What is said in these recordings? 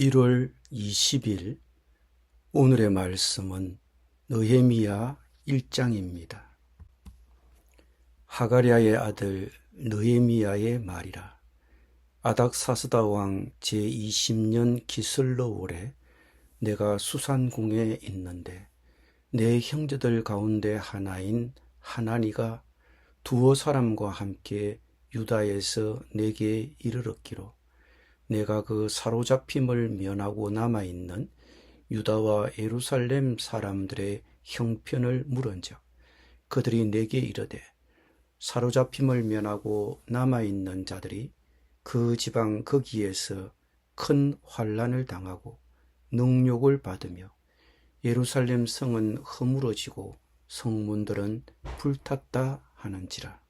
1월 20일 오늘의 말씀은 느헤미야 1장입니다. 하가랴의 아들 느헤미야의 말이라. 아닥사스다 왕 제20년 기슬러올에 내가 수산궁에 있는데 내 형제들 가운데 하나인 하나니가 두어 사람과 함께 유다에서 내게 이르렀기로 내가 그 사로잡힘을 면하고 남아있는 유다와 예루살렘 사람들의 형편을 물은즉 그들이 내게 이르되 사로잡힘을 면하고 남아있는 자들이 그 지방 거기에서 큰 환난을 당하고 능욕을 받으며 예루살렘 성은 허물어지고 성문들은 불탔다 하는지라.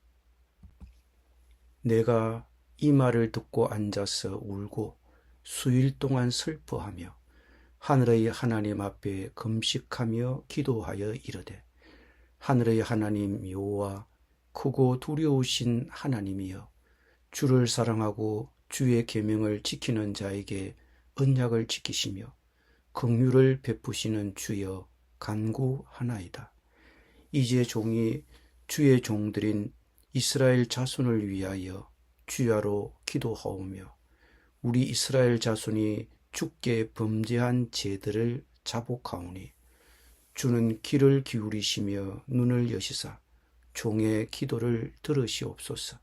내가 이 말을 듣고 앉아서 울고 수일 동안 슬퍼하며 하늘의 하나님 앞에 금식하며 기도하여 이르되 하늘의 하나님 여호와 크고 두려우신 하나님이여 주를 사랑하고 주의 계명을 지키는 자에게 언약을 지키시며 긍휼을 베푸시는 주여 간구하나이다. 이제 종이 주의 종들인 이스라엘 자손을 위하여 주야로 기도하오며 우리 이스라엘 자손이 주께 범죄한 죄들을 자복하오니 주는 귀를 기울이시며 눈을 여시사 종의 기도를 들으시옵소서.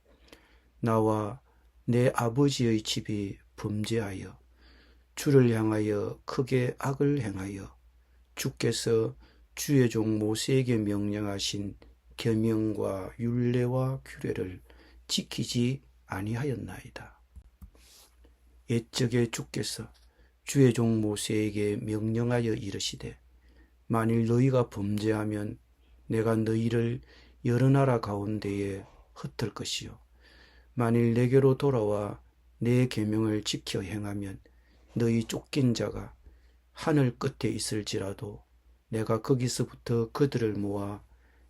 나와 내 아버지의 집이 범죄하여 주를 향하여 크게 악을 행하여 주께서 주의 종 모세에게 명령하신 계명과 율례와 규례를 지키지 아니하였나이다. 옛적에 주께서 주의 종 모세에게 명령하여 이르시되 만일 너희가 범죄하면 내가 너희를 여러 나라 가운데에 흩을 것이요 만일 내게로 돌아와 내 계명을 지켜 행하면 너희 쫓긴 자가 하늘 끝에 있을지라도 내가 거기서부터 그들을 모아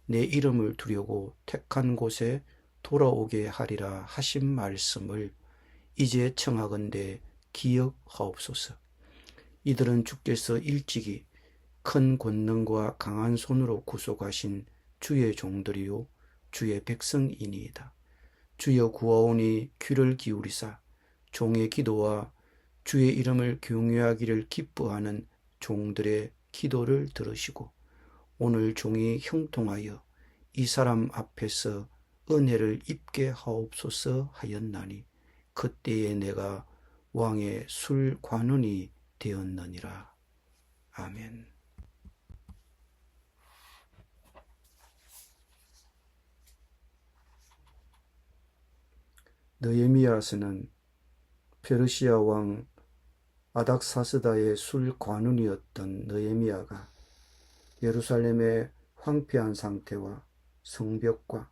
내 이름을 두려고 택한 곳에 돌아오게 하리라 하신 말씀을 이제 청하건대 기억하옵소서. 이들은 주께서 일찍이 큰 권능과 강한 손으로 구속하신 주의 종들이요 주의 백성이니이다. 주여 구하오니 귀를 기울이사 종의 기도와 주의 이름을 경외하기를 기뻐하는 종들의 기도를 들으시고 오늘 종이 형통하여 이 사람 앞에서 은혜를 입게 하옵소서 하였나니 그때에 내가 왕의 술관원이 되었느니라. 아멘. 느헤미야서는 페르시아 왕 아닥사스다의 술관원이었던 느헤미야가 예루살렘의 황폐한 상태와 성벽과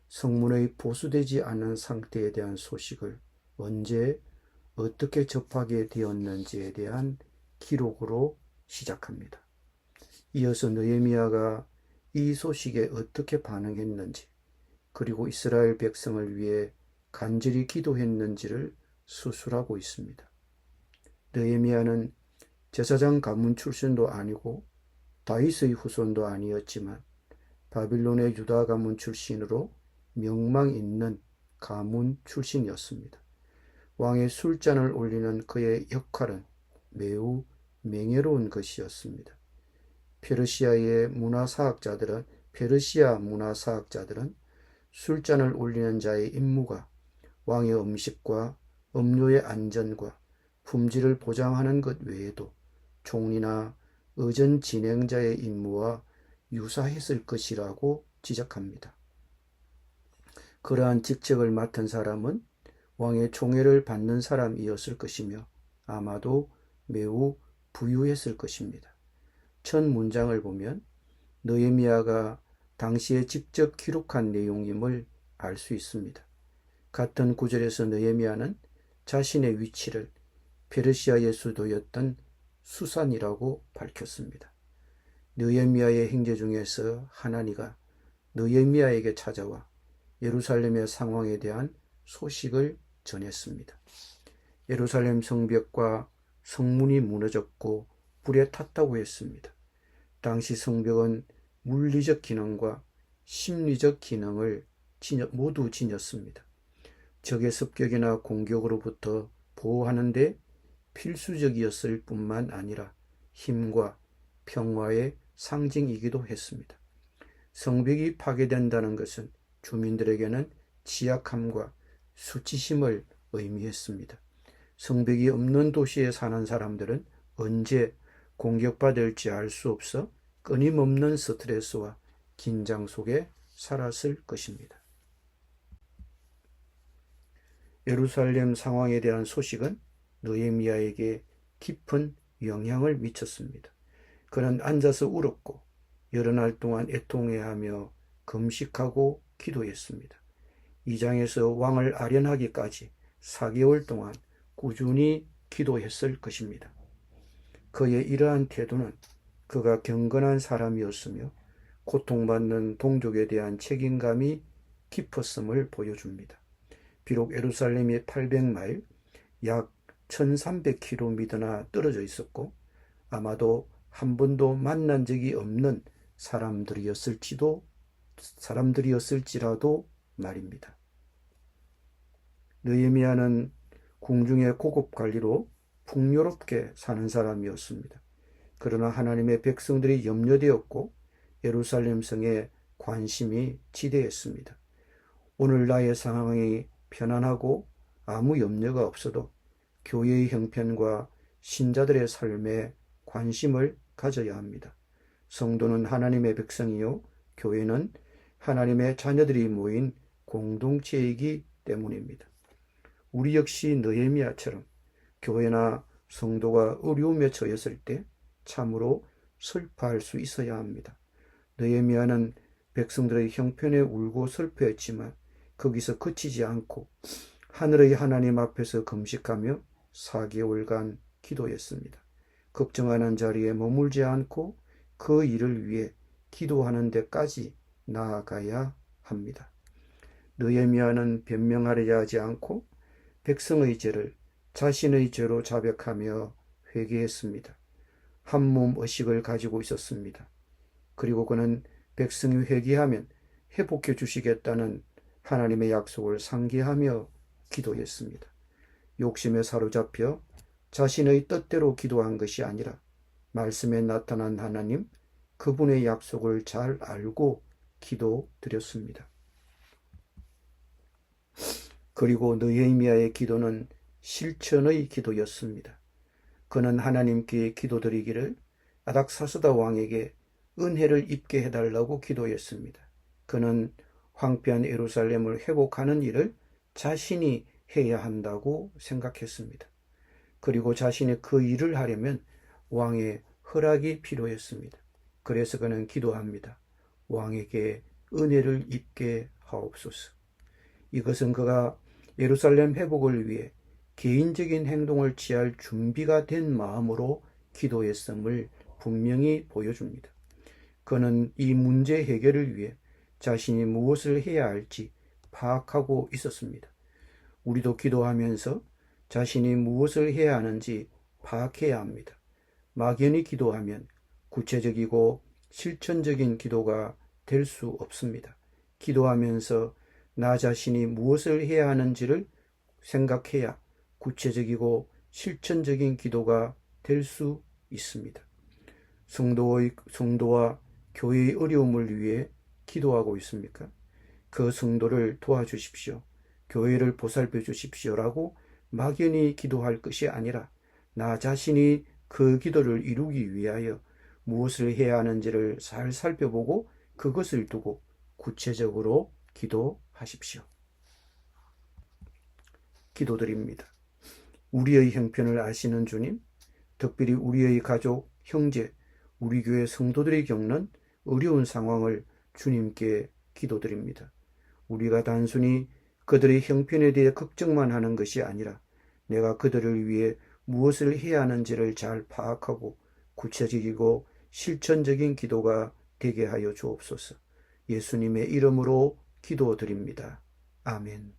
성문의 보수되지 않은 상태에 대한 소식을 언제 어떻게 접하게 되었는지에 대한 기록으로 시작합니다. 이어서 느헤미야가 이 소식에 어떻게 반응했는지 그리고 이스라엘 백성을 위해 간절히 기도했는지를 수술하고 있습니다. 느헤미야는 제사장 가문 출신도 아니고 다윗의 후손도 아니었지만 바빌론의 유다 가문 출신으로 명망 있는 가문 출신이었습니다. 왕의 술잔을 올리는 그의 역할은 매우 명예로운 것이었습니다. 페르시아 문화사학자들은 술잔을 올리는 자의 임무가 왕의 음식과 음료의 안전과 품질을 보장하는 것 외에도 총리나 의전 진행자의 임무와 유사했을 것이라고 지적합니다. 그러한 직책을 맡은 사람은 왕의 총애를 받는 사람이었을 것이며 아마도 매우 부유했을 것입니다. 첫 문장을 보면 느헤미야가 당시에 직접 기록한 내용임을 알 수 있습니다. 같은 구절에서 느헤미야는 자신의 위치를 페르시아의 수도였던 수산이라고 밝혔습니다. 느헤미야의 행제 중에서 하나니가 느헤미야에게 찾아와 예루살렘의 상황에 대한 소식을 전했습니다. 예루살렘 성벽과 성문이 무너졌고 불에 탔다고 했습니다. 당시 성벽은 물리적 기능과 심리적 기능을 모두 지녔습니다. 적의 습격이나 공격으로부터 보호하는 데 필수적이었을 뿐만 아니라 힘과 평화의 상징이기도 했습니다. 성벽이 파괴된다는 것은 주민들에게는 취약함과 수치심을 의미했습니다. 성벽이 없는 도시에 사는 사람들은 언제 공격받을지 알 수 없어 끊임없는 스트레스와 긴장 속에 살았을 것입니다. 예루살렘 상황에 대한 소식은 느헤미야에게 깊은 영향을 미쳤습니다. 그는 앉아서 울었고 여러 날 동안 애통해하며 금식하고 기도했습니다. 이 장에서 왕을 아련하기까지 4개월 동안 꾸준히 기도했을 것입니다. 그의 이러한 태도는 그가 경건한 사람이었으며 고통받는 동족에 대한 책임감이 깊었음을 보여줍니다. 비록 예루살렘이 800마일, 약 1300km나 떨어져 있었고 아마도 한 번도 만난 적이 없는 사람들이었을지라도 말입니다. 느헤미야는 궁중의 고급 관리로 풍요롭게 사는 사람이었습니다. 그러나 하나님의 백성들이 염려되었고 예루살렘 성에 관심이 지대했습니다. 오늘 나의 상황이 편안하고 아무 염려가 없어도 교회의 형편과 신자들의 삶에 관심을 가져야 합니다. 성도는 하나님의 백성이요 교회는 하나님의 자녀들이 모인 공동체이기 때문입니다. 우리 역시 느헤미야처럼 교회나 성도가 어려움에 처했을 때 참으로 슬퍼할 수 있어야 합니다. 느헤미야는 백성들의 형편에 울고 슬퍼했지만 거기서 그치지 않고 하늘의 하나님 앞에서 금식하며 4개월간 기도했습니다. 걱정하는 자리에 머물지 않고 그 일을 위해 기도하는 데까지 나아가야 합니다. 느헤미야는 변명하려 하지 않고 백성의 죄를 자신의 죄로 자백하며 회개했습니다. 한 몸 의식을 가지고 있었습니다. 그리고 그는 백성이 회개하면 회복해 주시겠다는 하나님의 약속을 상기하며 기도했습니다. 욕심에 사로잡혀 자신의 뜻대로 기도한 것이 아니라 말씀에 나타난 하나님, 그분의 약속을 잘 알고 기도드렸습니다. 그리고 느헤미야의 기도는 실천의 기도였습니다. 그는 하나님께 기도드리기를 아닥사스다 왕에게 은혜를 입게 해달라고 기도했습니다. 그는 황폐한 예루살렘을 회복하는 일을 자신이 해야 한다고 생각했습니다. 그리고 자신이 그 일을 하려면 왕의 허락이 필요했습니다. 그래서 그는 기도합니다. 왕에게 은혜를 입게 하옵소서. 이것은 그가 예루살렘 회복을 위해 개인적인 행동을 취할 준비가 된 마음으로 기도했음을 분명히 보여줍니다. 그는 이 문제 해결을 위해 자신이 무엇을 해야 할지 파악하고 있었습니다. 우리도 기도하면서 자신이 무엇을 해야 하는지 파악해야 합니다. 막연히 기도하면 구체적이고 실천적인 기도가 될 수 없습니다. 기도하면서 나 자신이 무엇을 해야 하는지를 생각해야 구체적이고 실천적인 기도가 될 수 있습니다. 성도와 교회의 어려움을 위해 기도하고 있습니까? 그 성도를 도와주십시오. 교회를 보살펴 주십시오라고 막연히 기도할 것이 아니라 나 자신이 그 기도를 이루기 위하여 무엇을 해야 하는지를 잘 살펴보고 그것을 두고 구체적으로 기도하십시오. 기도드립니다. 우리의 형편을 아시는 주님, 특별히 우리의 가족, 형제, 우리 교회 성도들이 겪는 어려운 상황을 주님께 기도드립니다. 우리가 단순히 그들의 형편에 대해 걱정만 하는 것이 아니라 내가 그들을 위해 무엇을 해야 하는지를 잘 파악하고 구체적이고 실천적인 기도가 되게 하여 주옵소서. 예수님의 이름으로 기도드립니다. 아멘.